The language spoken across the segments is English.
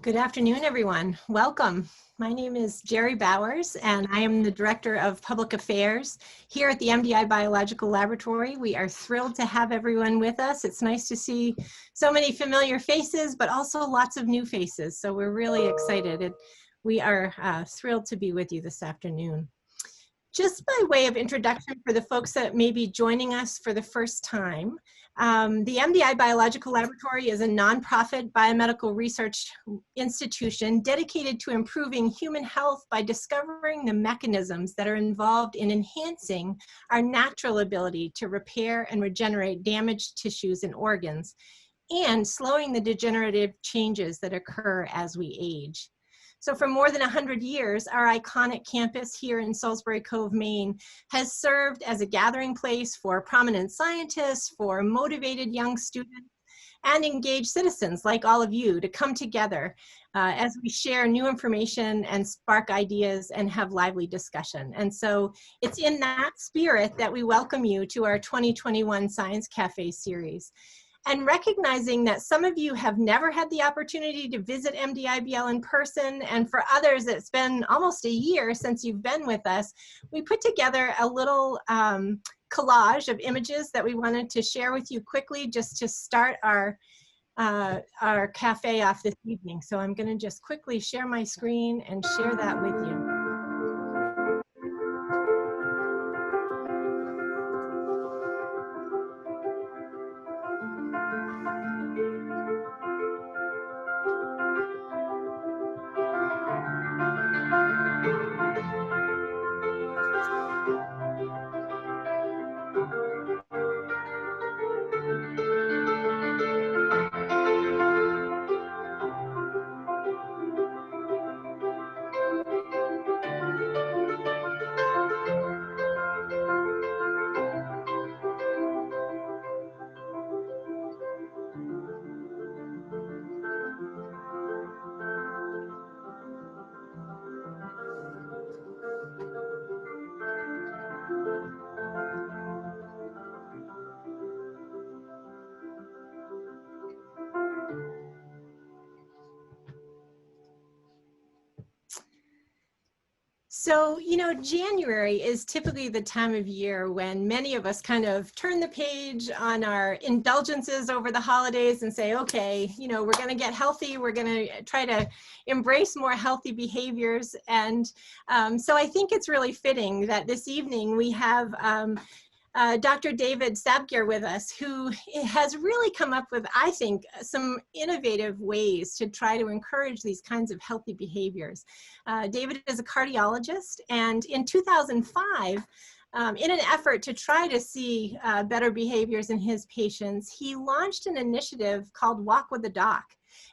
Good afternoon, everyone. Welcome. My name is Jerry Bowers, and I am the Director of Public Affairs here at the MDI Biological Laboratory. We are thrilled to have everyone with us. It's nice to see so many familiar faces, but also lots of new faces. So we're really excited. We are thrilled to be with you this afternoon. Just by way of introduction for the folks that may be joining us for the first time, the MDI Biological Laboratory is a nonprofit biomedical research institution dedicated to improving human health by discovering the mechanisms that are involved in enhancing our natural ability to repair and regenerate damaged tissues and organs, and slowing the degenerative changes that occur as we age. So for more than 100 years, our iconic campus here in Salisbury Cove, Maine, has served as a gathering place for prominent scientists, for motivated young students, and engaged citizens like all of you to come together as we share new information and spark ideas and have lively discussion. And so it's in that spirit that we welcome you to our 2021 Science Cafe series. And recognizing that some of you have never had the opportunity to visit MDIBL in person, and for others it's been almost a year since you've been with us, we put together a little collage of images that we wanted to share with you quickly just to start our cafe off this evening. So I'm going to just quickly share my screen and share that with you. So, you know, January is typically the time of year when many of us kind of turn the page on our indulgences over the holidays and say, okay, you know, we're going to get healthy. We're going to try to embrace more healthy behaviors. And so I think it's really fitting that this evening we have Dr. David Sabgir with us, who has really come up with, I think, some innovative ways to try to encourage these kinds of healthy behaviors. David is a cardiologist, and in 2005, in an effort to try to see better behaviors in his patients, he launched an initiative called Walk with the Doc.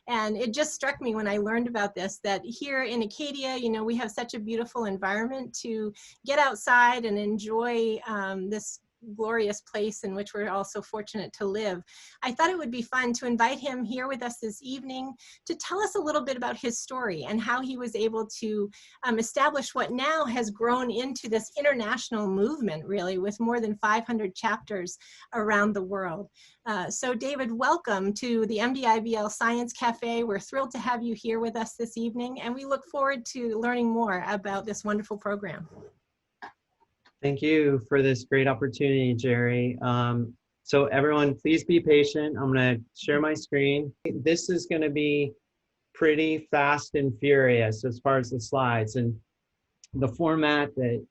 And it just struck me when I learned about this that here in Acadia, you know, we have such a beautiful environment to get outside and enjoy this glorious place in which we're all so fortunate to live. I thought it would be fun to invite him here with us this evening to tell us a little bit about his story and how he was able to establish what now has grown into this international movement, really, with more than 500 chapters around the world. So David, welcome to the MDIBL Science Cafe. We're thrilled to have you here with us this evening, and we look forward to learning more about this wonderful program. Thank you for this great opportunity, Jerry. So everyone, please be patient. I'm going to share my screen. This is going to be pretty fast and furious as far as the slides. And the format that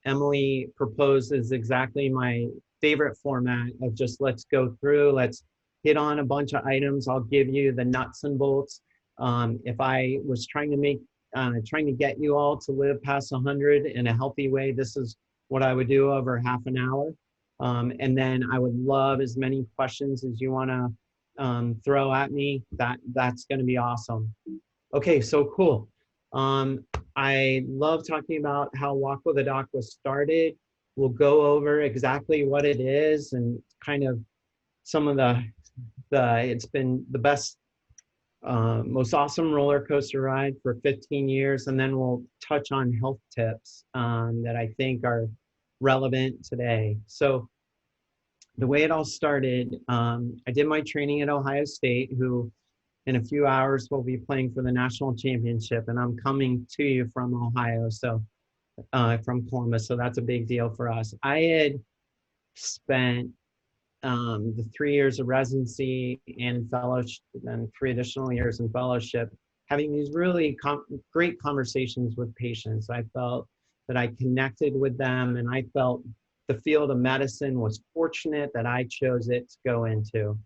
Emily proposed is exactly my favorite format of just let's go through, let's hit on a bunch of items. I'll give you the nuts and bolts. If I was trying to get you all to live past 100 in a healthy way, this is what I would do over half an hour. And then I would love as many questions as you want to throw at me. That's going to be awesome. Okay, so cool. I love talking about how Walk with a Doc was started. We'll go over exactly what it is and kind of some of it's been the best, most awesome roller coaster ride for 15 years. And then we'll touch on health tips that I think are relevant today. So the way it all started, I did my training at Ohio State, who in a few hours, we'll be playing for the national championship, and I'm coming to you from Ohio, so from Columbus, so that's a big deal for us. I had spent the 3 years of residency and fellowship, and 3 additional years in fellowship, having these really great conversations with patients. I felt that I connected with them, and I felt the field of medicine was fortunate that I chose it to go into.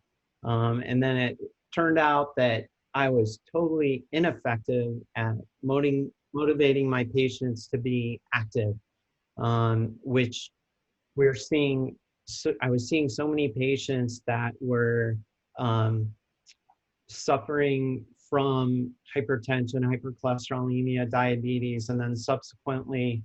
And then it turned out that I was totally ineffective at motivating my patients to be active, which we're seeing. So I was seeing so many patients that were suffering from hypertension, hypercholesterolemia, diabetes, and then subsequently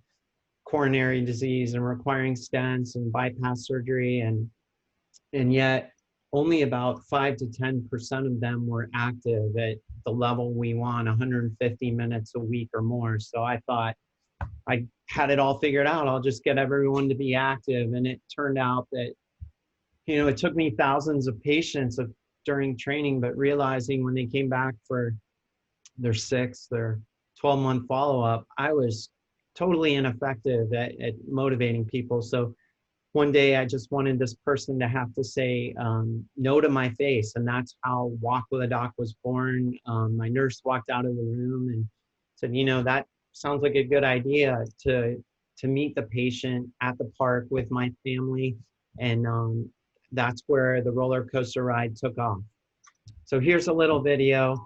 coronary disease and requiring stents and bypass surgery, and yet only about 5 to 10% of them were active at the level we want, 150 minutes a week or more. So I thought I had it all figured out. I'll just get everyone to be active. And it turned out that, you know, it took me thousands of patients during training, but realizing when they came back for their 12-month follow-up, I was totally ineffective at motivating people. So one day I just wanted this person to have to say no to my face. And that's how Walk with a Doc was born. My nurse walked out of the room and said, you know, that sounds like a good idea to meet the patient at the park with my family. And that's where the roller coaster ride took off. So here's a little video.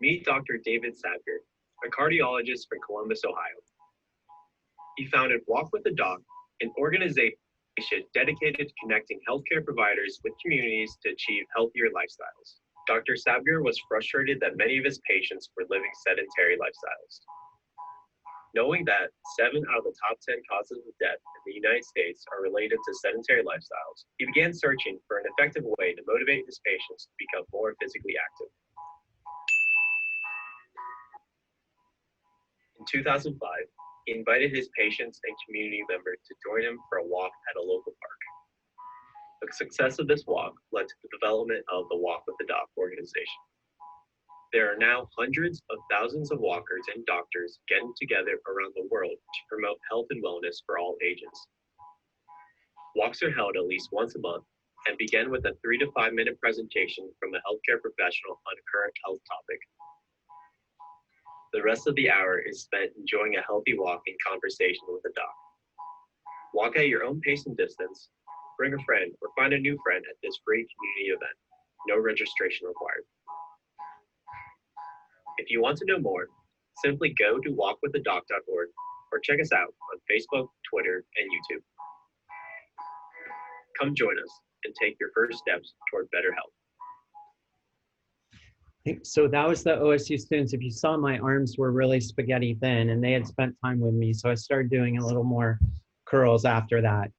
Meet Dr. David Sabgir, a cardiologist from Columbus, Ohio. He founded Walk with a Doc, an organization dedicated to connecting healthcare providers with communities to achieve healthier lifestyles. Dr. Sabgir was frustrated that many of his patients were living sedentary lifestyles. Knowing that 7 out of the top 10 causes of death in the United States are related to sedentary lifestyles, he began searching for an effective way to motivate his patients to become more physically active. In 2005, he invited his patients and community members to join him for a walk at a local park. The success of this walk led to the development of the Walk with the Doc organization. There are now hundreds of thousands of walkers and doctors getting together around the world to promote health and wellness for all ages. Walks are held at least once a month and begin with a 3 to 5 minute presentation from a healthcare professional on a current health topic. The rest of the hour is spent enjoying a healthy walk and conversation with a doc. Walk at your own pace and distance, bring a friend, or find a new friend at this free community event. No registration required. If you want to know more, simply go to walkwithadoc.org or check us out on Facebook, Twitter, and YouTube. Come join us and take your first steps toward better health. So that was the OSU students. If you saw, my arms were really spaghetti thin, and they had spent time with me, so I started doing a little more curls after that.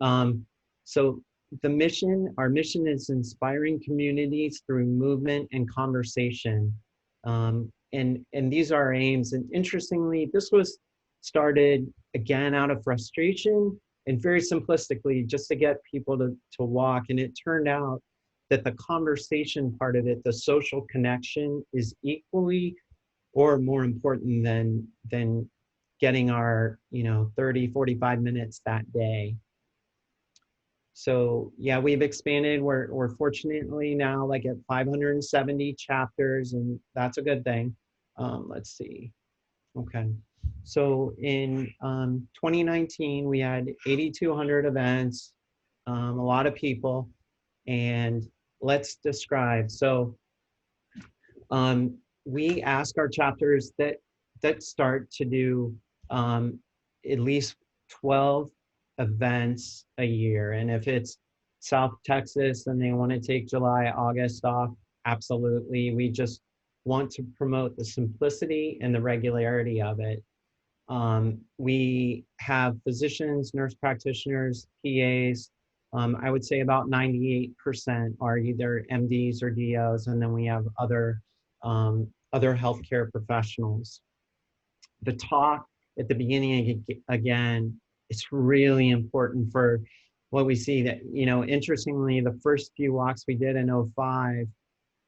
So our mission is inspiring communities through movement and conversation. And these are our aims. And interestingly, this was started again out of frustration and very simplistically just to get people to walk. And it turned out that the conversation part of it, the social connection, is equally or more important than getting our 30, 45 minutes that day. So yeah, we've expanded. We're fortunately now like at 570 chapters, and that's a good thing. Let's see. Okay. So in 2019, we had 8,200 events, a lot of people, and let's describe. So we ask our chapters that start to do at least 12 events a year. And if it's South Texas and they want to take July, August off, absolutely. We just want to promote the simplicity and the regularity of it. We have physicians, nurse practitioners, PAs. I would say about 98% are either MDs or DOs, and then we have other healthcare professionals. The talk at the beginning, again, it's really important for what we see that, interestingly, the first few walks we did in 2005,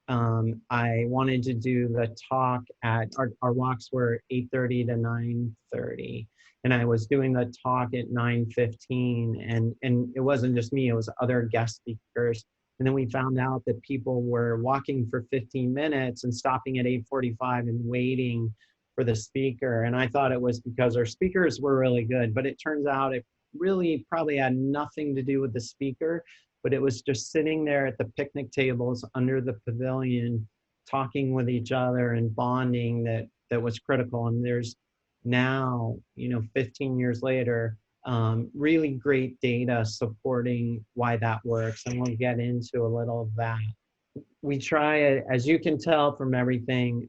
I wanted to do the talk at, our walks were 8:30 to 9:30. And I was doing the talk at 9:15, and it wasn't just me, it was other guest speakers. And then we found out that people were walking for 15 minutes and stopping at 8:45 and waiting for the speaker. And I thought it was because our speakers were really good, but it turns out it really probably had nothing to do with the speaker, but it was just sitting there at the picnic tables under the pavilion, talking with each other and bonding that was critical. And there's now, 15 years later, really great data supporting why that works. And we'll get into a little of that. We try, as you can tell from everything,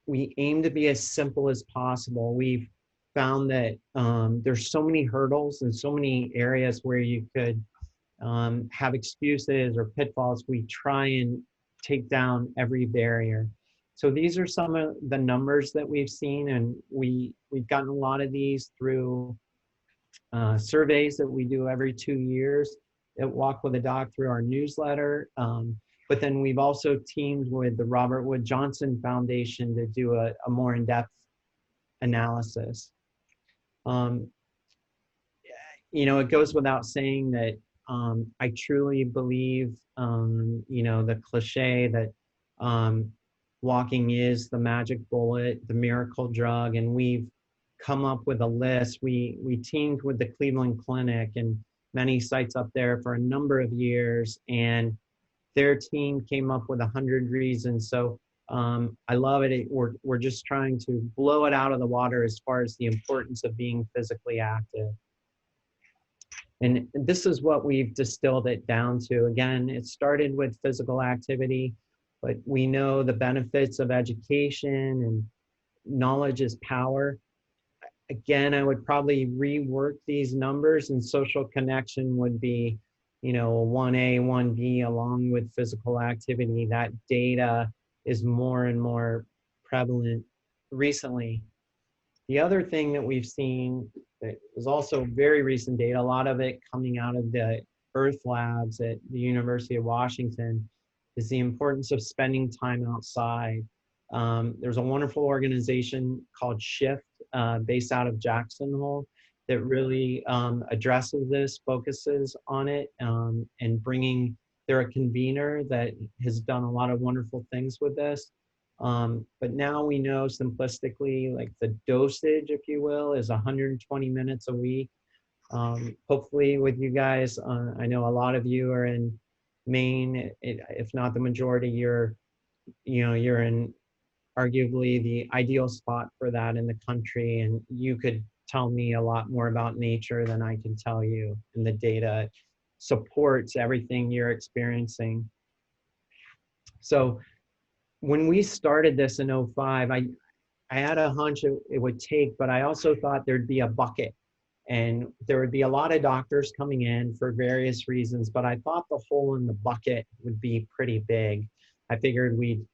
we aim to be as simple as possible. We've found that there's so many hurdles and so many areas where you could have excuses or pitfalls. We try and take down every barrier. So these are some of the numbers that we've seen, and we've gotten a lot of these through surveys that we do every 2 years at Walk with a Doc through our newsletter. But then we've also teamed with the Robert Wood Johnson Foundation to do a more in-depth analysis. It goes without saying that I truly believe, the cliche that walking is the magic bullet, the miracle drug, and we've come up with a list. We teamed with the Cleveland Clinic and many sites up there for a number of years, and their team came up with 100 reasons. So I love it. We're just trying to blow it out of the water as far as the importance of being physically active. And this is what we've distilled it down to. Again, it started with physical activity, but we know the benefits of education and knowledge is power. Again, I would probably rework these numbers, and social connection would be, 1A, 1B along with physical activity. That data is more and more prevalent recently. The other thing that we've seen that is also very recent data, a lot of it coming out of the Earth Labs at the University of Washington, is the importance of spending time outside. There's a wonderful organization called Shift, based out of Jackson Hole, that really addresses this, focuses on it, and they're a convener that has done a lot of wonderful things with this. But now we know simplistically, like the dosage, if you will, is 120 minutes a week. Hopefully with you guys, I know a lot of you are in Maine, if not the majority, you're in arguably the ideal spot for that in the country. And you could tell me a lot more about nature than I can tell you. And the data supports everything you're experiencing. So when we started this in 2005, I had a hunch it would take, but I also thought there'd be a bucket. And there would be a lot of doctors coming in for various reasons, but I thought the hole in the bucket would be pretty big. I figured we'd,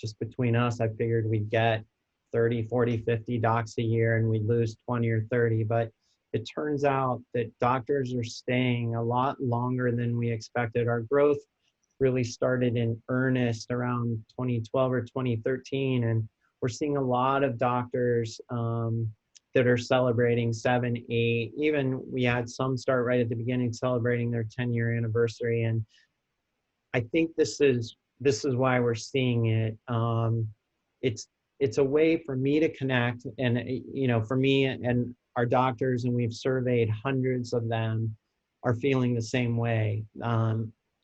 just between us, I figured we'd get 30, 40, 50 docs a year and we'd lose 20 or 30. But it turns out that doctors are staying a lot longer than we expected. Our growth really started in earnest around 2012 or 2013. And we're seeing a lot of doctors that are celebrating 7, 8, even we had some start right at the beginning celebrating their 10-year anniversary. And I think this is why we're seeing it. It's a way for me to connect, and for me and our doctors, and we've surveyed hundreds of them, are feeling the same way.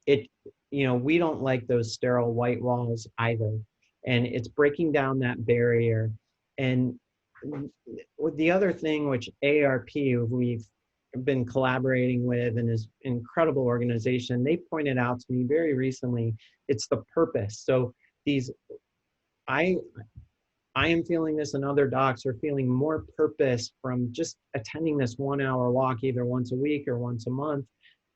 We don't like those sterile white walls either, and it's breaking down that barrier. And the other thing, which AARP, we've been collaborating with, and is an incredible organization, they pointed out to me very recently, it's the purpose. So I am feeling this, and other docs are feeling more purpose from just attending this 1-hour walk either once a week or once a month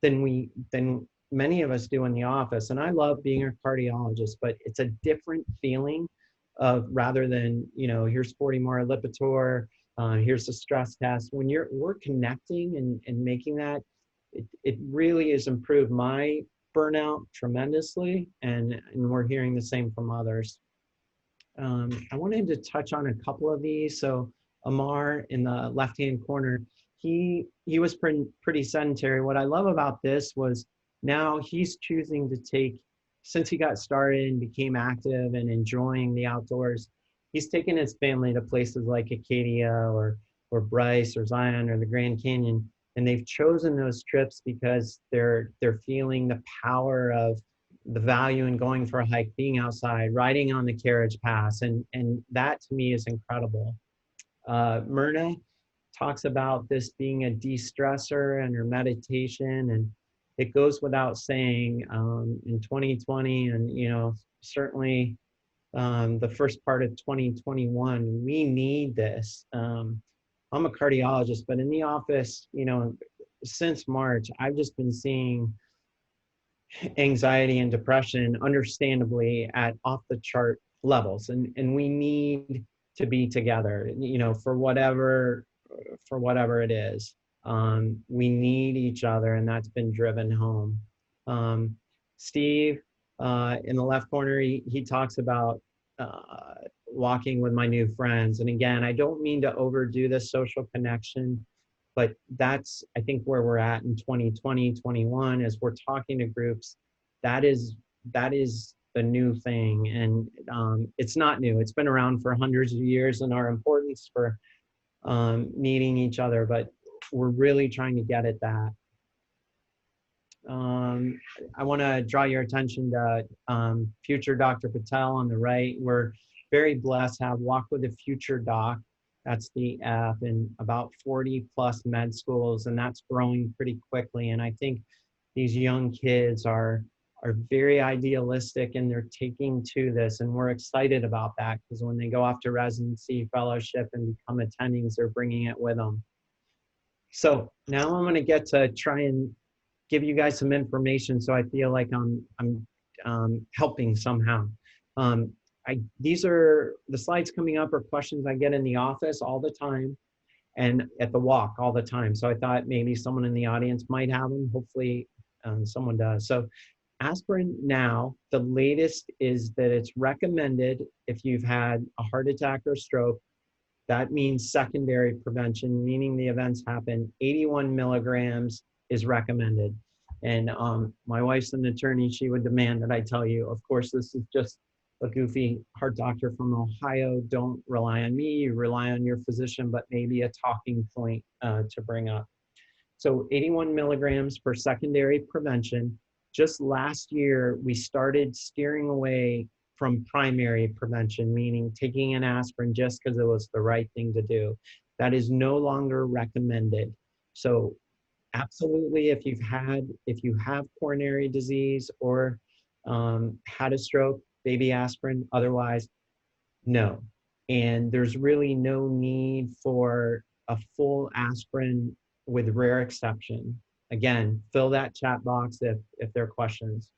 than many of us do in the office. And I love being a cardiologist, but it's a different feeling of, rather than, here's 40 more Lipitor, here's the stress test. When we're connecting and making that, it really has improved my burnout tremendously, and we're hearing the same from others. I wanted to touch on a couple of these. So Amar in the left-hand corner, he was pretty sedentary. What I love about this was now he's choosing to take, since he got started and became active and enjoying the outdoors, he's taken his family to places like Acadia or Bryce or Zion or the Grand Canyon. And they've chosen those trips because they're feeling the power of the value in going for a hike, being outside, riding on the carriage paths, and that to me is incredible. Myrna talks about this being a de-stressor and her meditation, and it goes without saying in 2020, and certainly the first part of 2021, we need this. I'm a cardiologist, but in the office, since March, I've just been seeing anxiety and depression, understandably, at off the chart levels, and we need to be together, for whatever it is. We need each other, and that's been driven home. Steve in the left corner, he talks about walking with my new friends, and again, I don't mean to overdo the social connection, but that's, I think, where we're at in 2020, 21, as we're talking to groups. That is the new thing. And it's not new. It's been around for hundreds of years, and our importance for needing each other, but we're really trying to get at that. I want to draw your attention to future Dr. Patel on the right. We're very blessed to have Walk with a Future Doc. That's the F, in about 40 plus med schools, and that's growing pretty quickly. And I think these young kids are very idealistic, and they're taking to this, and we're excited about that, because when they go off to residency, fellowship, and become attendings, they're bringing it with them. So now I'm going to get to try and give you guys some information, so I feel like I'm helping somehow. These are the slides coming up are questions I get in the office all the time and at the walk all the time. So I thought maybe someone in the audience might have them. Hopefully someone does. So aspirin now, the latest is that it's recommended if you've had a heart attack or stroke. That means secondary prevention, meaning the events happen. 81 milligrams is recommended. And my wife's an attorney. She would demand that I tell you, of course, this is just a goofy heart doctor from Ohio. Don't rely on me, you rely on your physician, but maybe a talking point to bring up. So 81 milligrams for secondary prevention. Just last year, we started steering away from primary prevention, meaning taking an aspirin just because it was the right thing to do. That is no longer recommended. So absolutely, if you have coronary disease or had a stroke, baby aspirin. Otherwise, no. And there's really no need for a full aspirin, with rare exception. Again, fill that chat box if there are questions.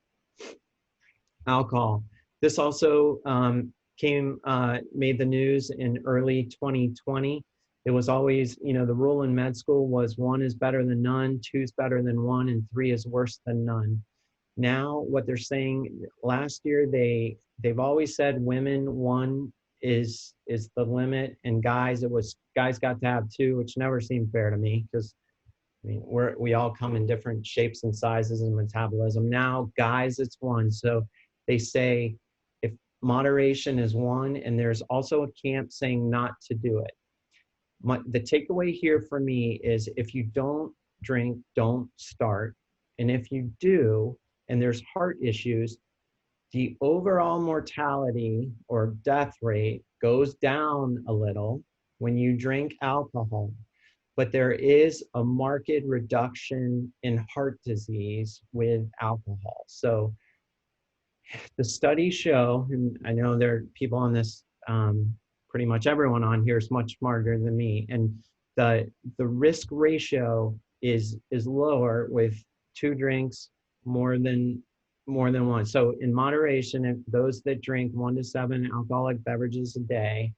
Alcohol. This also made the news in early 2020. It was always, the rule in med school was 1 is better than none, 2 is better than 1, and 3 is worse than none. Now, what they're saying, last year, they've always said women 1 is the limit, and guys got to have 2, which never seemed fair to me, because we all come in different shapes and sizes and metabolism. Now, guys, it's 1. So they say if moderation is 1, and there's also a camp saying not to do it. The takeaway here for me is, if you don't drink, don't start. And if you do, and there's heart issues, the overall mortality or death rate goes down a little when you drink alcohol. But there is a marked reduction in heart disease with alcohol. So the studies show, and I know there are people on this, pretty much everyone on here is much smarter than me, and the risk ratio is lower with 2 drinks more than 1. So in moderation, if those that drink 1 to 7 alcoholic beverages a day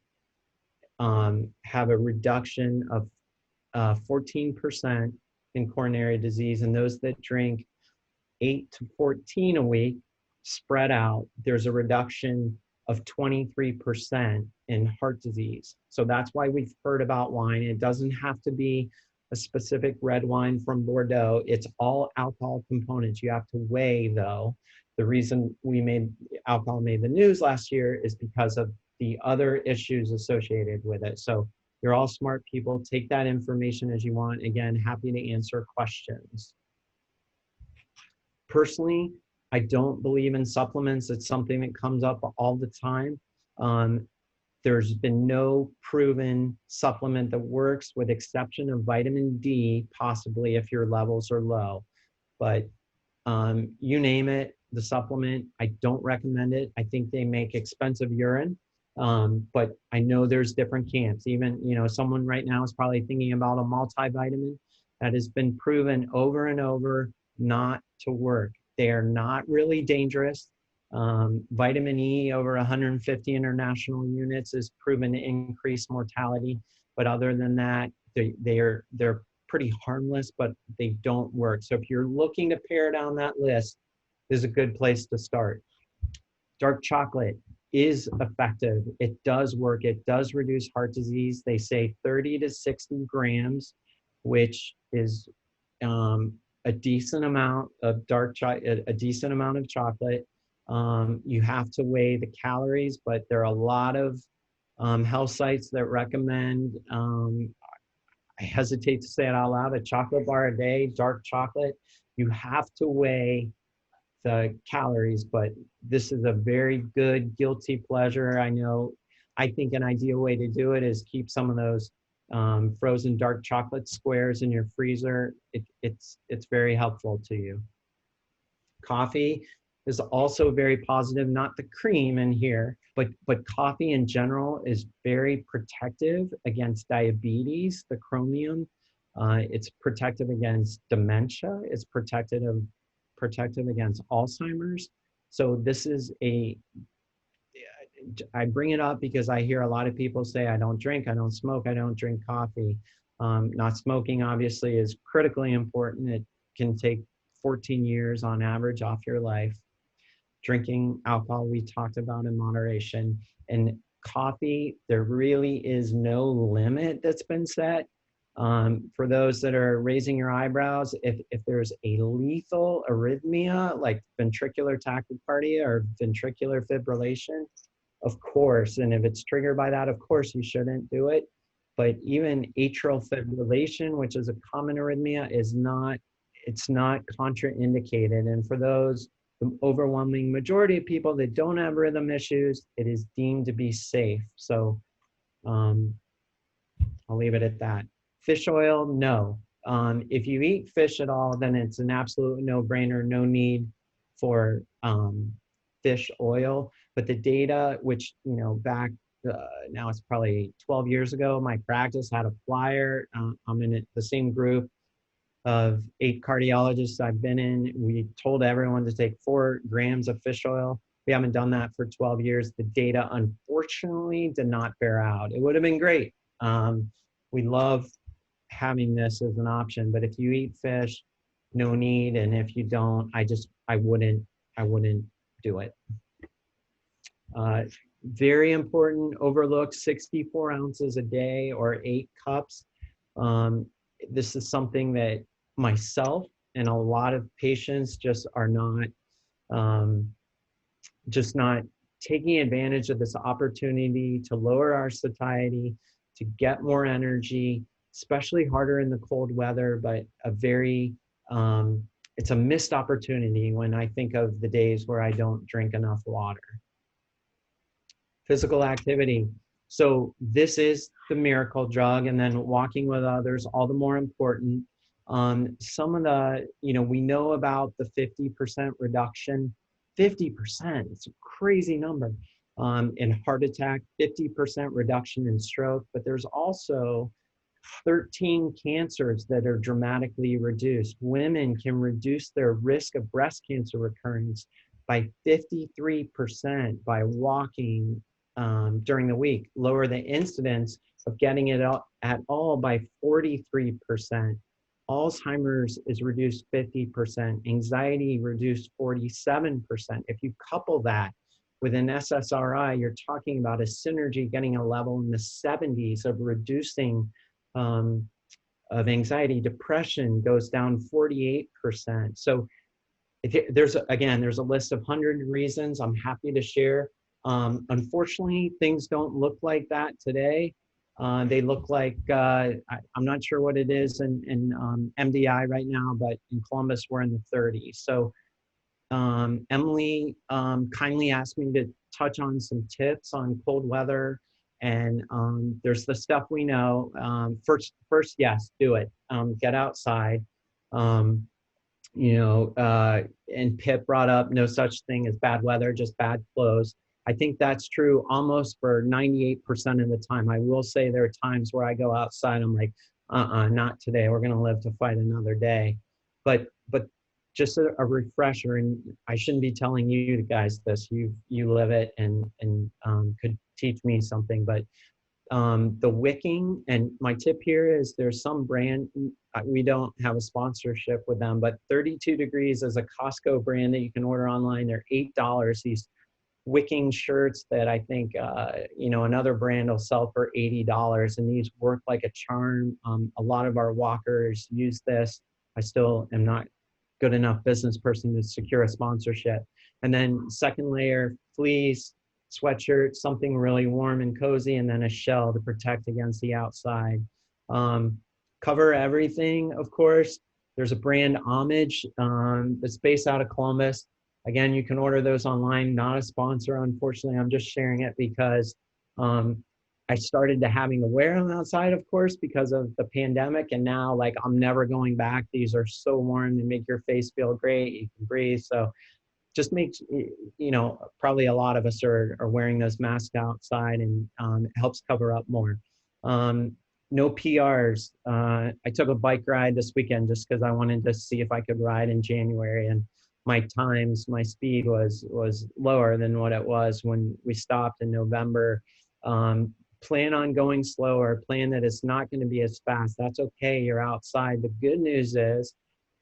have a reduction of 14% in coronary disease, and those that drink 8 to 14 a week spread out, there's a reduction of 23% in heart disease. So that's why we've heard about wine. It doesn't have to be a specific red wine from Bordeaux. It's all alcohol components. You have to weigh, though. The reason alcohol made the news last year is because of the other issues associated with it. So you're all smart people. Take that information as you want. Again, happy to answer questions. Personally, I don't believe in supplements. It's something that comes up all the time. There's been no proven supplement that works, with exception of vitamin D, possibly if your levels are low. But you name it, the supplement, I don't recommend it. I think they make expensive urine. But I know there's different camps. Even, someone right now is probably thinking about a multivitamin that has been proven over and over not to work. They are not really dangerous. Vitamin E over 150 international units is proven to increase mortality. But other than that, they're pretty harmless, but they don't work. So if you're looking to pare down that list, this is a good place to start. Dark chocolate is effective. It does work. It does reduce heart disease. They say 30 to 60 grams, which is a decent amount of a decent amount of chocolate. You have to weigh the calories, but there are a lot of health sites that recommend, I hesitate to say it out loud, a chocolate bar a day, dark chocolate. You have to weigh the calories, but this is a very good guilty pleasure. I think an ideal way to do it is keep some of those frozen dark chocolate squares in your freezer. It's very helpful to you. Coffee is also very positive, not the cream in here, but coffee in general is very protective against diabetes, the chromium. It's protective against dementia. It's protective against Alzheimer's. So this is I bring it up because I hear a lot of people say, I don't drink, I don't smoke, I don't drink coffee. Not smoking obviously is critically important. It can take 14 years on average off your life. Drinking alcohol, we talked about in moderation. And coffee, there really is no limit that's been set. For those that are raising your eyebrows, if there's a lethal arrhythmia like ventricular tachycardia or ventricular fibrillation, of course, and if it's triggered by that, of course you shouldn't do it. But even atrial fibrillation, which is a common arrhythmia, it's not contraindicated. And for those, the overwhelming majority of people that don't have rhythm issues, it is deemed to be safe. So I'll leave it at that. Fish oil, no. If you eat fish at all, then it's an absolute no-brainer, no need for fish oil. But the data, which, back now it's probably 12 years ago, my practice had a flyer. I'm in the same group of 8 cardiologists I've been in. We told everyone to take 4 grams of fish oil. We haven't done that for 12 years. The data, unfortunately, did not bear out. It would have been great. We love having this as an option, but if you eat fish, no need. And if you don't, I wouldn't do it. Very important, overlooked, 64 ounces a day or 8 cups. This is something that myself and a lot of patients just are not, taking advantage of this opportunity to lower our satiety, to get more energy, especially harder in the cold weather, but it's a missed opportunity when I think of the days where I don't drink enough water. Physical activity. So this is the miracle drug, and then walking with others, all the more important. Some of the, we know about the 50% reduction. 50%, it's a crazy number. In heart attack, 50% reduction in stroke, but there's also 13 cancers that are dramatically reduced. Women can reduce their risk of breast cancer recurrence by 53% by walking during the week, lower the incidence of getting it at all by 43%. Alzheimer's is reduced 50%, anxiety reduced 47%. If you couple that with an SSRI, you're talking about a synergy getting a level in the 70s of reducing of anxiety. Depression goes down 48%. So there's a list of 100 reasons I'm happy to share. Unfortunately, things don't look like that today. They look like, I'm not sure what it is in MDI right now, but in Columbus, we're in the 30s. So Emily kindly asked me to touch on some tips on cold weather. And there's the stuff we know. First, yes, do it. Get outside. And Pip brought up no such thing as bad weather, just bad clothes. I think that's true almost for 98% of the time. I will say there are times where I go outside, I'm like, not today. We're gonna live to fight another day. But just a refresher, and I shouldn't be telling you guys this. You live it and could teach me something. But the wicking, and my tip here is there's some brand, we don't have a sponsorship with them, but 32 Degrees is a Costco brand that you can order online. They're $8. These wicking shirts that I think another brand will sell for $80, and these work like a charm. A lot of our walkers use this. I still am not good enough business person to secure a sponsorship. And then second layer, fleece, sweatshirt, something really warm and cozy, and then a shell to protect against the outside. Cover everything, of course. There's a brand, Homage, that's based out of Columbus. Again, you can order those online, not a sponsor, unfortunately. I'm just sharing it because I started to having to wear them outside, of course, because of the pandemic. And now, like, I'm never going back. These are so warm, they make your face feel great. You can breathe. So just makes, probably a lot of us are wearing those masks outside, and it helps cover up more. No PRs. I took a bike ride this weekend just because I wanted to see if I could ride in January, and my speed was lower than what it was when we stopped in November. Plan on going slower, plan that it's not going to be as fast. That's okay, you're outside. The good news is,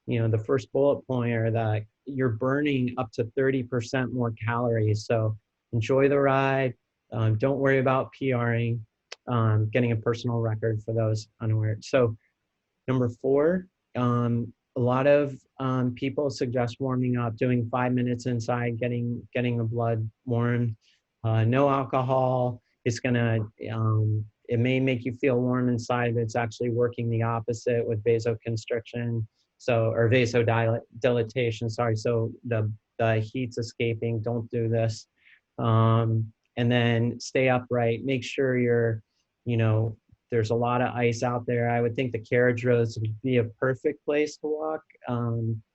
the first bullet pointer, that you're burning up to 30% more calories. So enjoy the ride. Don't worry about PRing, getting a personal record for those unaware. So number 4, a lot of people suggest warming up, doing 5 minutes inside, getting the blood warm. No alcohol. It's gonna, it may make you feel warm inside, but it's actually working the opposite with vasoconstriction. Or vasodilatation, sorry. So the heat's escaping. Don't do this. And then stay upright. Make sure you're, there's a lot of ice out there. I would think the carriage roads would be a perfect place to walk,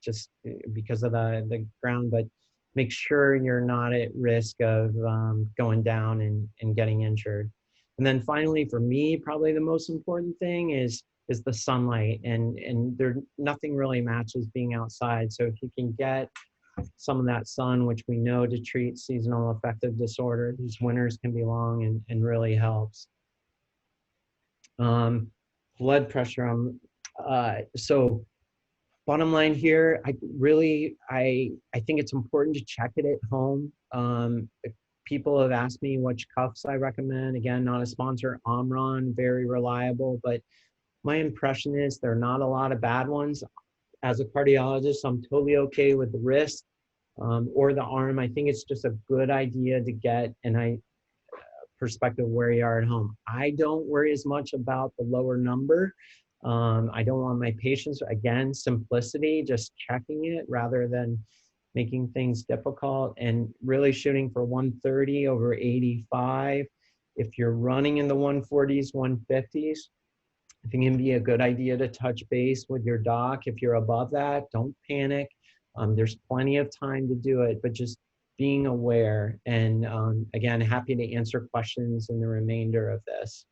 just because of the ground, but make sure you're not at risk of going down and getting injured. And then finally, for me, probably the most important thing is the sunlight, and nothing really matches being outside. So if you can get some of that sun, which we know to treat seasonal affective disorder, these winters can be long and really helps. Blood pressure. So bottom line here, I think it's important to check it at home. People have asked me which cuffs I recommend. Again, not a sponsor. Omron, very reliable, but my impression is there are not a lot of bad ones. As a cardiologist, I'm totally okay with the wrist or the arm. I think it's just a good idea to get perspective where you are at home. I don't worry as much about the lower number. I don't want my patients, again, simplicity, just checking it rather than making things difficult, and really shooting for 130 over 85. If you're running in the 140s, 150s, I think it can be a good idea to touch base with your doc. If you're above that, don't panic. There's plenty of time to do it, but just being aware. And again, happy to answer questions in the remainder of this.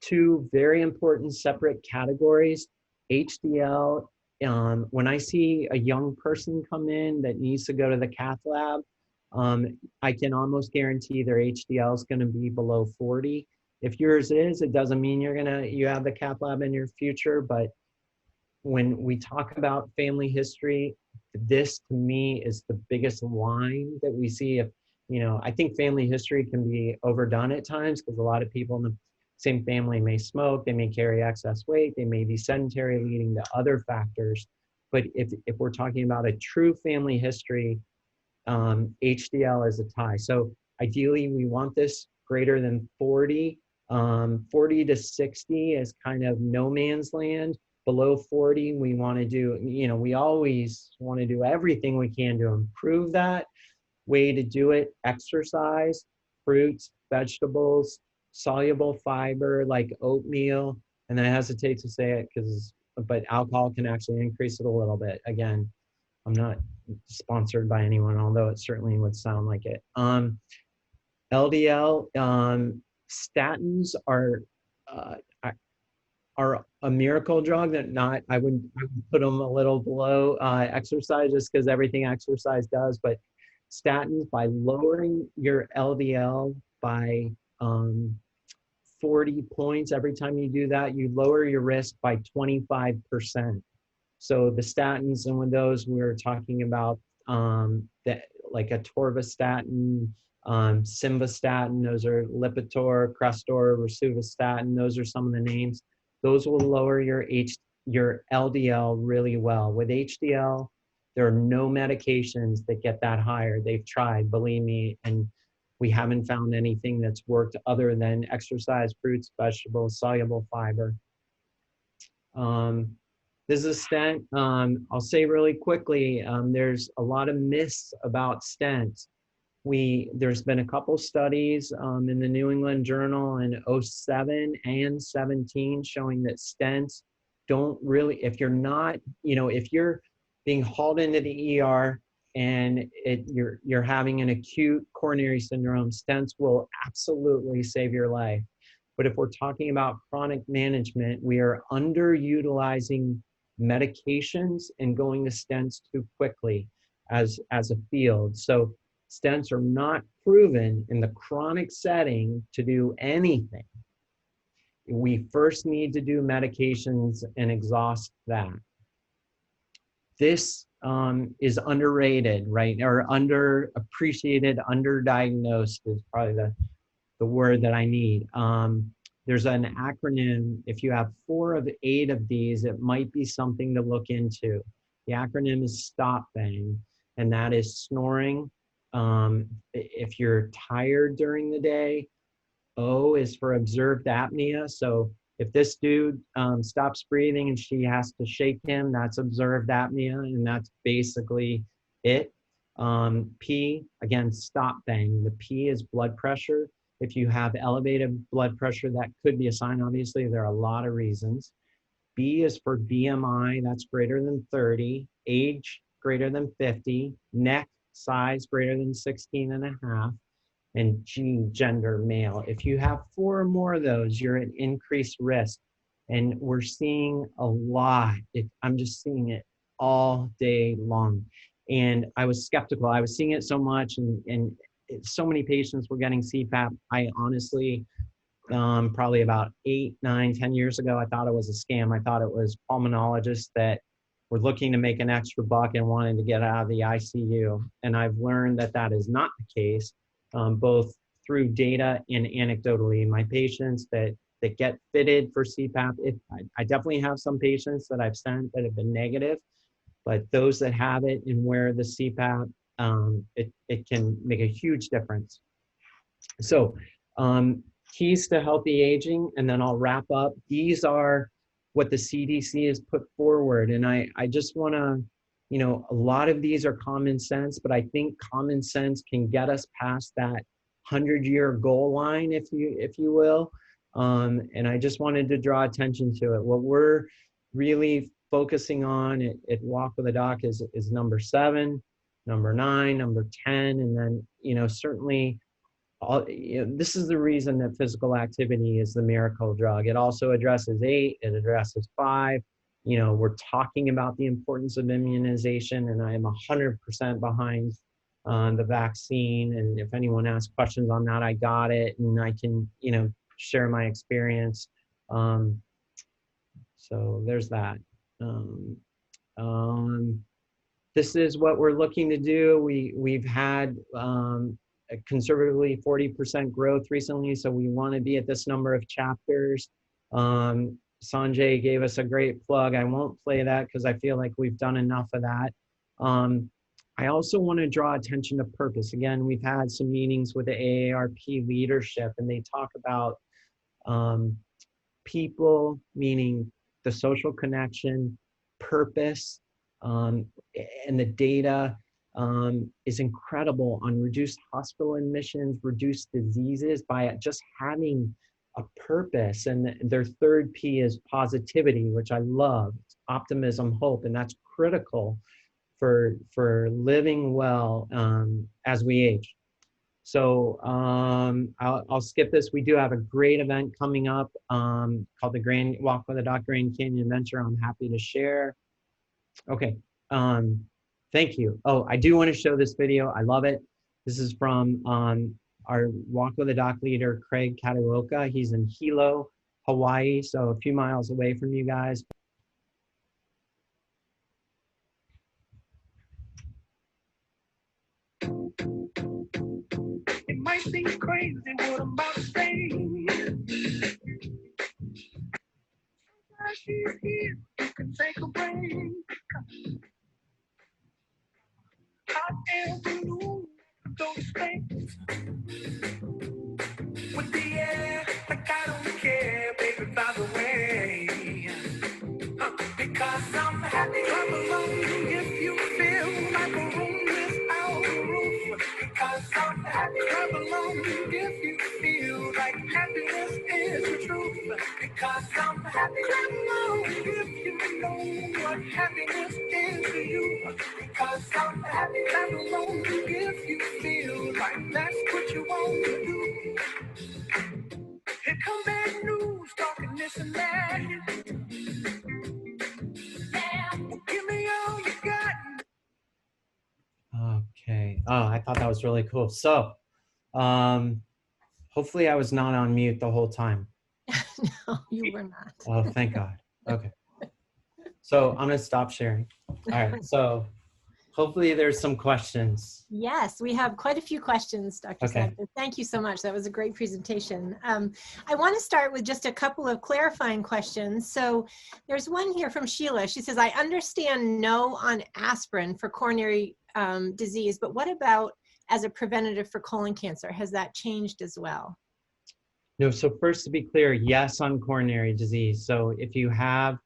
2 very important separate categories. HDL. When I see a young person come in that needs to go to the cath lab, I can almost guarantee their HDL is going to be below 40. If yours is, it doesn't mean you have the cath lab in your future, but when we talk about family history, this to me is the biggest line that we see. If, I think family history can be overdone at times because a lot of people in the same family may smoke, they may carry excess weight, they may be sedentary, leading to other factors. But if we're talking about a true family history, HDL is a tie. So ideally, we want this greater than 40. 40 to 60 is kind of no man's land. Below 40, we want to do, we always want to do everything we can to improve that. Way to do it: exercise, fruits, vegetables, soluble fiber like oatmeal. And I hesitate to say it but alcohol can actually increase it a little bit. Again, I'm not sponsored by anyone, although it certainly would sound like it. LDL, statins are a miracle drug that I would put them a little below exercise, just because everything exercise does. But statins, by lowering your LDL by 40 points every time you do that, you lower your risk by 25%. So the statins, and with those we're talking about like atorvastatin, simvastatin, those are Lipitor, Crestor, rosuvastatin, those are some of the names. Those will lower your LDL really well. With HDL, there are no medications that get that higher. They've tried, believe me, and we haven't found anything that's worked other than exercise, fruits, vegetables, soluble fiber. This is a stent. I'll say really quickly, there's a lot of myths about stents. There's been a couple studies in the New England Journal in 07 and 17 showing that stents don't really, if you're not, if you're being hauled into the ER and you're having an acute coronary syndrome, stents will absolutely save your life. But if we're talking about chronic management, we are underutilizing medications and going to stents too quickly as a field. So stents are not proven in the chronic setting to do anything. We first need to do medications and exhaust that. This is underrated, right? Or underappreciated, underdiagnosed is probably the word that I need. There's an acronym. If you have 4 of 8 of these, it might be something to look into. The acronym is STOP BANG, and that is snoring. If you're tired during the day, O is for observed apnea. So if this dude stops breathing and she has to shake him, that's observed apnea, and that's basically it. P, again, stop bang. The P is blood pressure. If you have elevated blood pressure, that could be a sign. Obviously, there are a lot of reasons. B is for BMI, that's greater than 30. Age, greater than 50. Neck size, greater than 16 and a half. And G, gender, male. If you have 4 or more of those, you're at increased risk. And we're seeing a lot. I'm just seeing it all day long. And I was skeptical. I was seeing it so much, and so many patients were getting CPAP. I honestly, probably about 8, 9, 10 years ago, I thought it was a scam. I thought it was pulmonologists that were looking to make an extra buck and wanted to get out of the ICU. And I've learned that that is not the case, both through data and anecdotally. My patients that get fitted for CPAP, I definitely have some patients that I've sent that have been negative, but those that have it and wear the CPAP, it can make a huge difference. So keys to healthy aging, and then I'll wrap up. These are what the CDC has put forward. And I just want to, a lot of these are common sense, but I think common sense can get us past that 100-year goal line, if you will. And I just wanted to draw attention to it. What we're really focusing on at Walk with a Doc is number 7, number 9, number 10, and then, certainly this is the reason that physical activity is the miracle drug. It also addresses 8, it addresses 5. We're talking about the importance of immunization, and I am 100% behind the vaccine. And if anyone asks questions on that, I got it, and I can, share my experience. So there's that. This is what we're looking to do. We've had conservatively 40% growth recently, so we want to be at this number of chapters. Sanjay gave us a great plug. I won't play that because I feel like we've done enough of that. I also want to draw attention to purpose. Again, we've had some meetings with the AARP leadership, and they talk about people, meaning the social connection, purpose, and the data is incredible on reduced hospital admissions, reduced diseases by just having a purpose. And their third P is positivity, which I love. It's optimism, hope, and that's critical for living well as we age. So I'll skip this. We do have a great event coming up called the Grand Walk with the Doc Grand Canyon Adventure. I'm happy to share. Okay, thank you. Oh, I do want to show this video. I love it. This is from our Walk with the Doc leader, Craig Kataoka. He's in Hilo, Hawaii, so a few miles away from you guys. It might seem crazy what I'm about to say. Sometimes she's here, you can take a break. Hot air balloon, go to space. With the air, like I don't care, baby, by the way. Because I'm happy. Come along if you feel like a room without a roof. Because I'm happy. Come along if you feel like happiness is the truth. Because I'm happy. Come along if you know what happiness is to you. Because I'm happy. Come along if you feel like that's what you want to do. Here come bad news, talking this and that. Give me all you got. Okay. Oh, I thought that was really cool. So hopefully I was not on mute the whole time. No, you were not. Oh, thank God. Okay. So I'm going to stop sharing. All right. So hopefully there's some questions. Yes, we have quite a few questions, Dr. Okay. Sabgir. Thank you so much. That was a great presentation. I want to start with just a couple of clarifying questions. So there's one here from Sheila. She says, I understand no on aspirin for coronary disease, but what about as a preventative for colon cancer? Has that changed as well? No, so first to be clear, yes on coronary disease. So if you have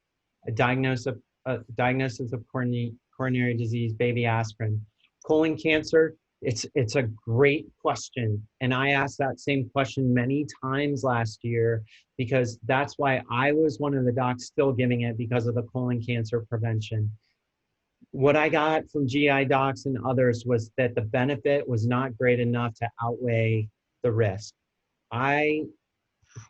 a diagnosis of coronary disease, baby aspirin. Colon cancer, it's a great question. And I asked that same question many times last year because that's why I was one of the docs still giving it because of the colon cancer prevention. What I got from GI docs and others was that the benefit was not great enough to outweigh the risk.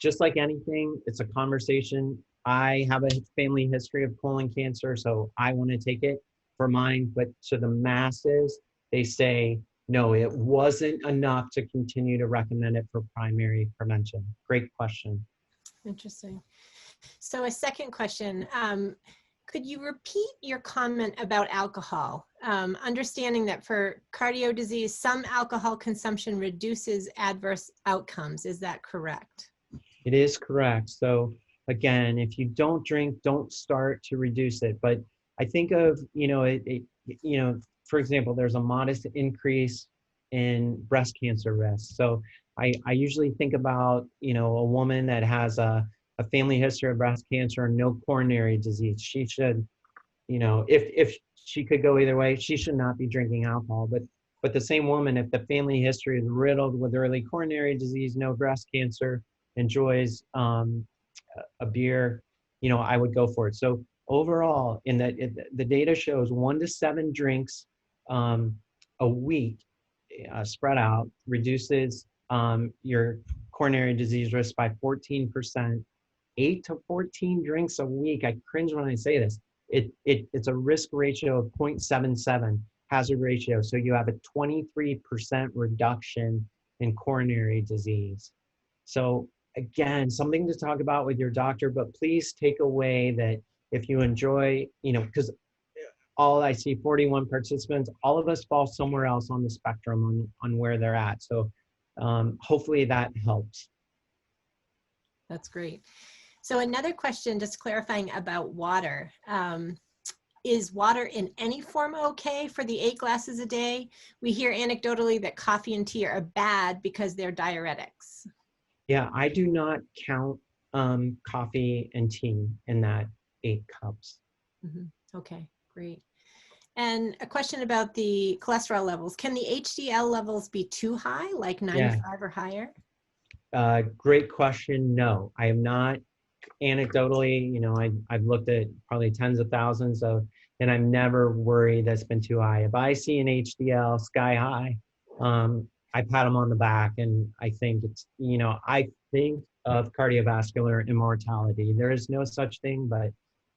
Just like anything, it's a conversation. I have a family history of colon cancer, so I want to take it for mine, but to the masses, they say, no, it wasn't enough to continue to recommend it for primary prevention. Great question. Interesting. So a second question, could you repeat your comment about alcohol? Understanding that for cardio disease, some alcohol consumption reduces adverse outcomes. Is that correct? It is correct. So again, if you don't drink, don't start to reduce it. But I think of, for example, there's a modest increase in breast cancer risk. So I usually think about, a woman that has a family history of breast cancer and no coronary disease. She should, if she could go either way, she should not be drinking alcohol. But the same woman, if the family history is riddled with early coronary disease, no breast cancer, enjoys a beer, I would go for it. So overall, the data shows 1 to 7 drinks a week spread out reduces your coronary disease risk by 14%. 8 to 14 drinks a week. I cringe when I say this. It's a risk ratio of 0.77 hazard ratio. So you have a 23% reduction in coronary disease. So again, something to talk about with your doctor, but please take away that if you enjoy, because all I see 41 participants, all of us fall somewhere else on the spectrum on where they're at. So hopefully that helps. That's great. So another question, just clarifying about water. Is water in any form okay for the 8 glasses a day? We hear anecdotally that coffee and tea are bad because they're diuretics. Yeah, I do not count coffee and tea in that 8 cups. Okay, great. And a question about the cholesterol levels. Can the HDL levels be too high, like 95 or higher? Great question. No, I am not. Anecdotally, I've looked at probably tens of thousands of, and I'm never worried that's been too high. If I see an HDL sky high, I pat them on the back, and I think it's, I think of cardiovascular immortality. There is no such thing, but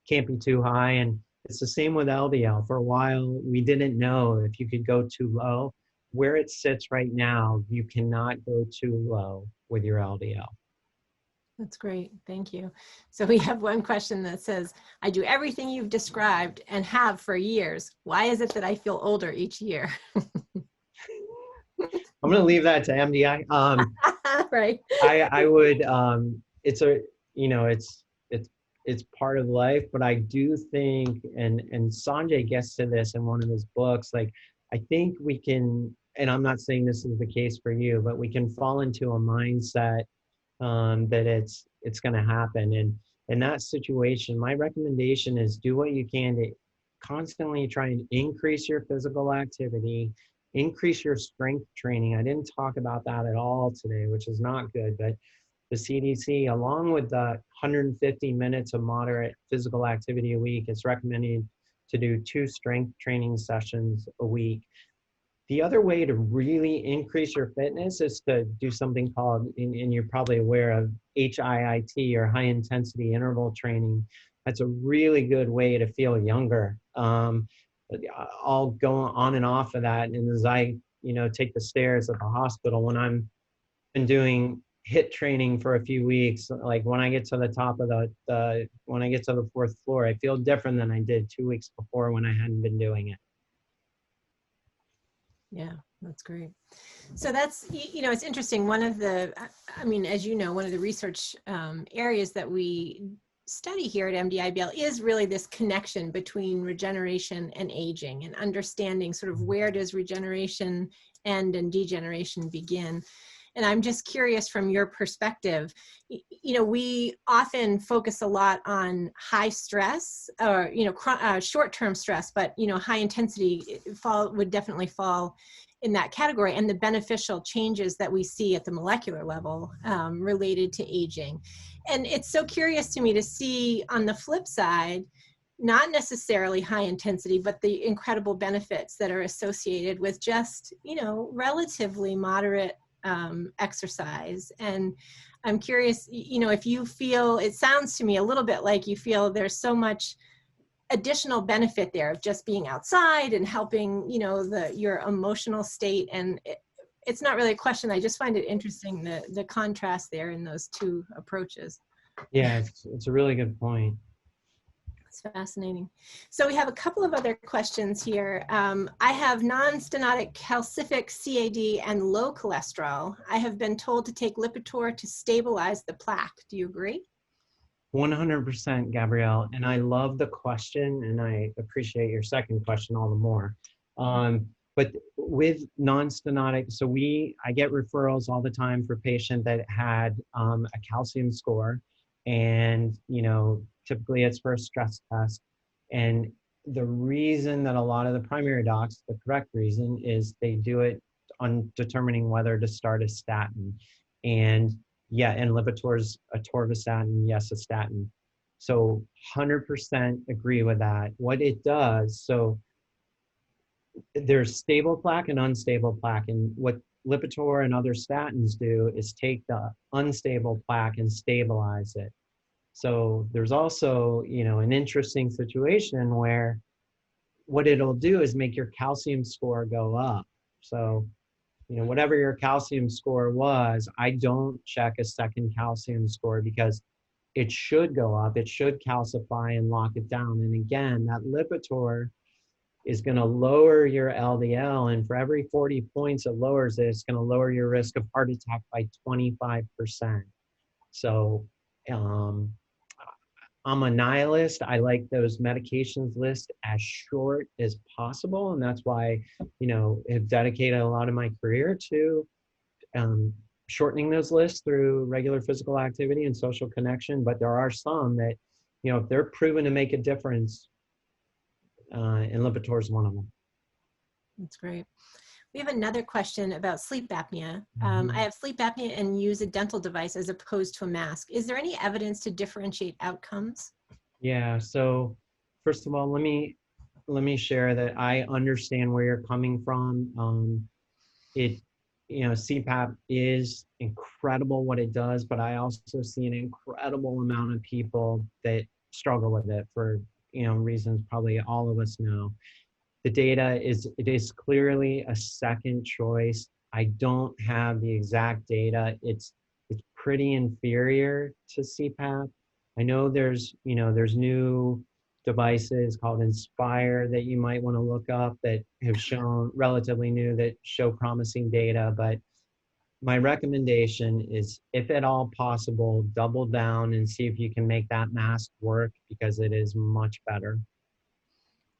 can't be too high. And it's the same with LDL. For a while, we didn't know if you could go too low. Where it sits right now, you cannot go too low with your LDL. That's great. Thank you. So we have one question that says, I do everything you've described and have for years. Why is it that I feel older each year? I'm going to leave that to MDI. Right. I would, it's part of life, but I do think, and Sanjay gets to this in one of his books, like, I think we can, and I'm not saying this is the case for you, but we can fall into a mindset that it's going to happen. And in that situation, my recommendation is do what you can to constantly try and increase your physical activity, increase your strength training. I didn't talk about that at all today, which is not good, but the CDC, along with the 150 minutes of moderate physical activity a week, it's recommended to do 2 strength training sessions a week. The other way to really increase your fitness is to do something called, and you're probably aware of, HIIT, or high intensity interval training. That's a really good way to feel younger. I'll go on and off of that. And as I, take the stairs at the hospital, when I'm been doing HIIT training for a few weeks, like when I get to the top of when I get to the 4th floor, I feel different than I did 2 weeks before when I hadn't been doing it. Yeah, that's great. So that's, it's interesting. One of the, as you know, one of the research areas that we study here at MDIBL is really this connection between regeneration and aging, and understanding sort of where does regeneration end and degeneration begin. And I'm just curious from your perspective, we often focus a lot on high stress or, short-term stress, but, high intensity would definitely fall in that category, and the beneficial changes that we see at the molecular level related to aging. And it's so curious to me to see on the flip side, not necessarily high intensity, but the incredible benefits that are associated with just, relatively moderate exercise. And I'm curious, if you feel, it sounds to me a little bit like you feel there's so much additional benefit there of just being outside and helping, your emotional state. And it's not really a question. I just find it interesting, the contrast there in those 2 approaches. Yeah, it's a really good point. It's fascinating. So we have a couple of other questions here. I have non-stenotic calcific CAD and low cholesterol. I have been told to take Lipitor to stabilize the plaque. Do you agree? 100%, Gabrielle. And I love the question, and I appreciate your second question all the more. But with non-stenotic, so I get referrals all the time for patients that had a calcium score, and typically it's for a stress test. And the reason that a lot of the primary docs, the correct reason, is they do it on determining whether to start a statin. And Lipitor's atorvastatin, yes, a statin. So 100% agree with that. What it does, so there's stable plaque and unstable plaque. And what Lipitor and other statins do is take the unstable plaque and stabilize it. So there's also, an interesting situation where what it'll do is make your calcium score go up. So whatever your calcium score was, I don't check a second calcium score because it should go up. It should calcify and lock it down. And again, that Lipitor is going to lower your LDL. And for every 40 points it lowers it, it's going to lower your risk of heart attack by 25%. So I'm a nihilist. I like those medications list as short as possible. And that's why, have dedicated a lot of my career to shortening those lists through regular physical activity and social connection. But there are some that, if they're proven to make a difference, and Lipitor is one of them. That's great. We have another question about sleep apnea. Mhm. I have sleep apnea and use a dental device as opposed to a mask. Is there any evidence to differentiate outcomes? Yeah. So first of all, let me share that I understand where you're coming from. CPAP is incredible what it does, but I also see an incredible amount of people that struggle with it for, reasons probably all of us know. The data it is clearly a second choice. I don't have the exact data. It's pretty inferior to CPAP. I know there's new devices called Inspire that you might want to look up that have shown relatively new that show promising data. But my recommendation is, if at all possible, double down and see if you can make that mask work because it is much better.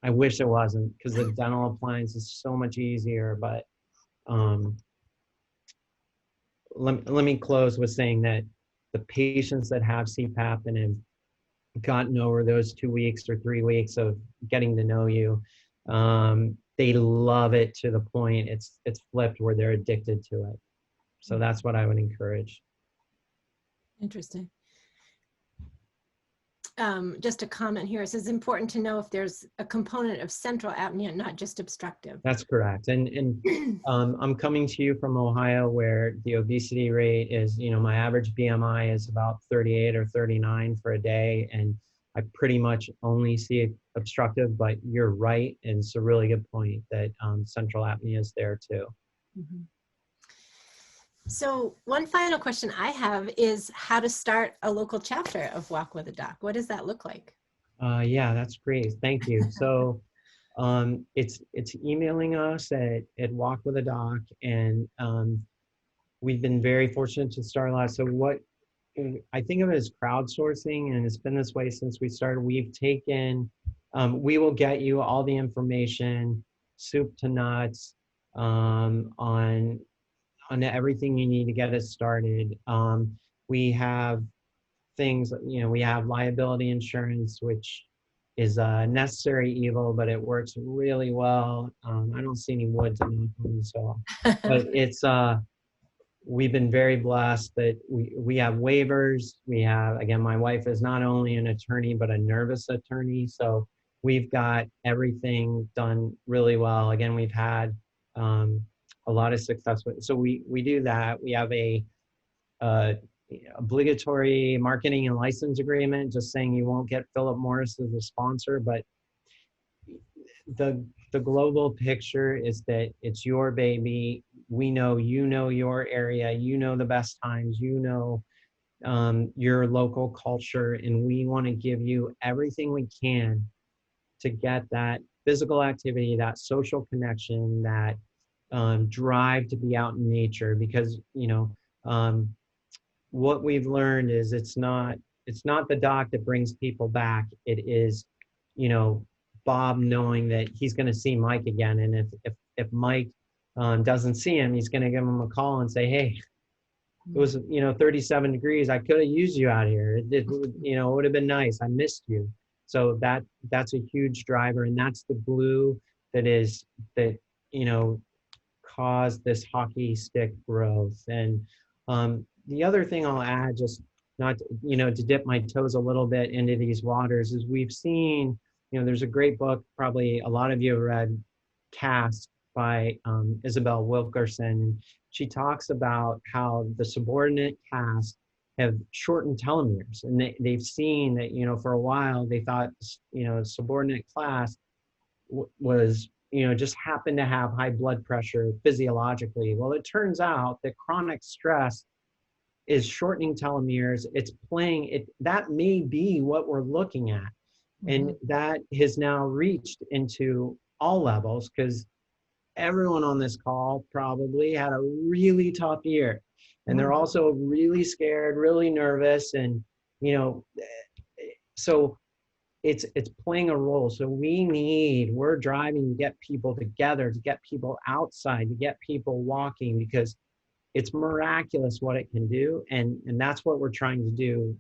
I wish it wasn't because the dental appliance is so much easier, but let me close with saying that the patients that have CPAP and have gotten over those 2 weeks or 3 weeks of getting to know you, they love it to the point it's flipped where they're addicted to it. So that's what I would encourage. Interesting. Just a comment here. It says important to know if there's a component of central apnea, not just obstructive. That's correct. And I'm coming to you from Ohio, where the obesity rate is, my average BMI is about 38 or 39 for a day. And I pretty much only see obstructive, but you're right. And it's a really good point that central apnea is there too. Mm-hmm. So one final question I have is how to start a local chapter of Walk with a Doc. What does that look like? Yeah, that's great. Thank you. So it's emailing us at Walk with a Doc, and we've been very fortunate to start a lot. So what I think of it as crowdsourcing, and it's been this way since we started. We've taken, we will get you all the information, soup to nuts, on everything you need to get us started. We have things, we have liability insurance, which is a necessary evil, but it works really well. I don't see any wood to knock on, so, but it's, we've been very blessed that we have waivers. We have, again, my wife is not only an attorney, but a nervous attorney. So we've got everything done really well. Again, we've had a lot of success with it. So we do that. We have a obligatory marketing and license agreement, just saying you won't get Philip Morris as a sponsor, but the global picture is that it's your baby. We know your area, the best times, your local culture, and we want to give you everything we can to get that physical activity, that social connection, that drive to be out in nature. Because what we've learned is it's not the doc that brings people back. It is Bob knowing that he's going to see Mike again, and if Mike doesn't see him, he's going to give him a call and say, hey, it was 37 degrees. I could have used you out here. It would have been nice. I missed you. So that's a huge driver, and that's the glue that caused this hockey stick growth. And the other thing I'll add, just not to dip my toes a little bit into these waters, is we've seen, there's a great book, probably a lot of you have read, Cast by Isabel Wilkerson. She talks about how the subordinate caste have shortened telomeres, and they've seen that, for a while they thought, subordinate class was just happen to have high blood pressure physiologically. Well, it turns out that chronic stress is shortening telomeres. It's playing it. That may be what we're looking at. And that has now reached into all levels, because everyone on this call probably had a really tough year. And they're also really scared, really nervous. And, so it's playing a role. So we're driving to get people together, to get people outside, to get people walking, because it's miraculous what it can do. And that's what we're trying to do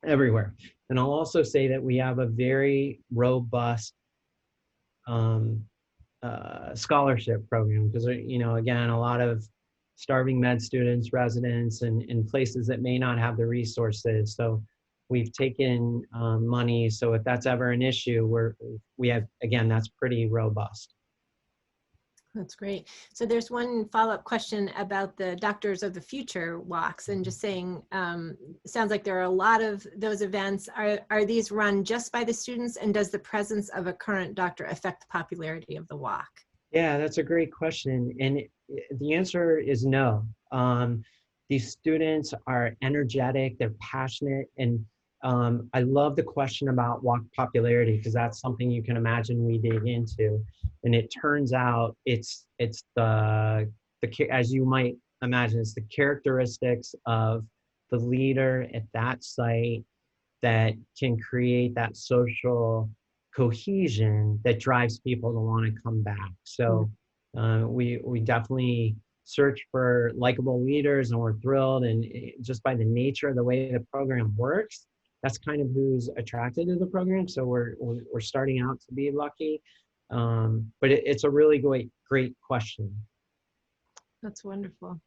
everywhere. And I'll also say that we have a very robust scholarship program, because, again, a lot of starving med students, residents, and in places that may not have the resources. So we've taken money. So if that's ever an issue, we have, again, that's pretty robust. That's great. So there's one follow-up question about the Doctors of the Future walks, and just saying, sounds like there are a lot of those events. Are these run just by the students, and does the presence of a current doctor affect the popularity of the walk? Yeah, that's a great question. And the answer is no. These students are energetic, they're passionate, and I love the question about walk popularity, because that's something you can imagine we dig into. And it turns out it's the as you might imagine, it's the characteristics of the leader at that site that can create that social cohesion that drives people to want to come back. So we definitely search for likable leaders, and we're thrilled. And just by the nature of the way the program works, that's kind of who's attracted to the program. So we're starting out to be lucky. But it's a really great question. That's wonderful.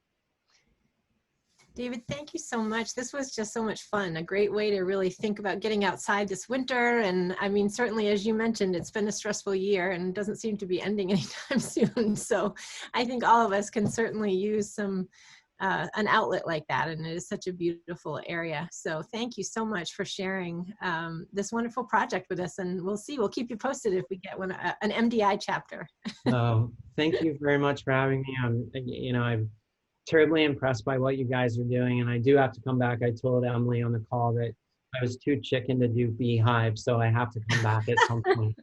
David, thank you so much. This was just so much fun. A great way to really think about getting outside this winter. And I mean, certainly, as you mentioned, it's been a stressful year and doesn't seem to be ending anytime soon. So I think all of us can certainly use some an outlet like that. And it is such a beautiful area. So thank you so much for sharing this wonderful project with us. And we'll keep you posted if we get an MDI chapter. Thank you very much for having me. I'm terribly impressed by what you guys are doing. And I do have to come back. I told Emily on the call that I was too chicken to do Beehive, so I have to come back at some point.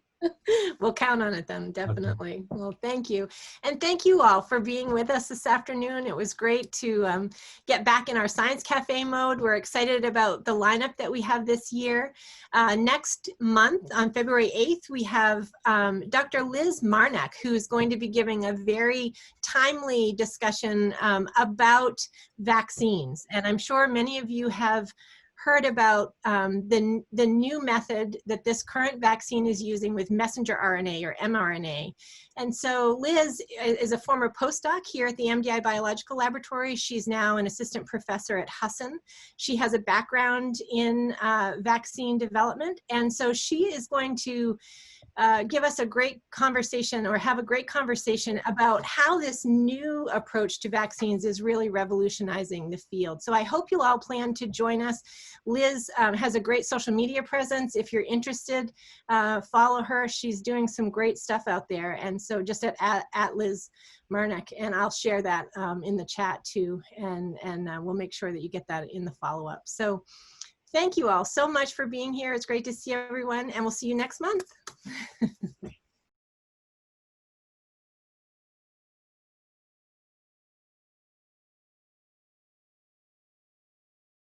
We'll count on it then, definitely. Okay. Well, thank you. And thank you all for being with us this afternoon. It was great to get back in our Science Cafe mode. We're excited about the lineup that we have this year. Next month, on February 8th, we have Dr. Liz Marnack, who is going to be giving a very timely discussion about vaccines. And I'm sure many of you have heard about the new method that this current vaccine is using with messenger RNA or mRNA. And so Liz is a former postdoc here at the MDI Biological Laboratory. She's now an assistant professor at Husson. She has a background in vaccine development. And so she is going to give us a great conversation, or have a great conversation about how this new approach to vaccines is really revolutionizing the field. So I hope you'll all plan to join us. Liz has a great social media presence. If you're interested, follow her. She's doing some great stuff out there. And so just at Liz Marnack, and I'll share that in the chat too. And we'll make sure that you get that in the follow-up. So thank you all so much for being here. It's great to see everyone, and we'll see you next month.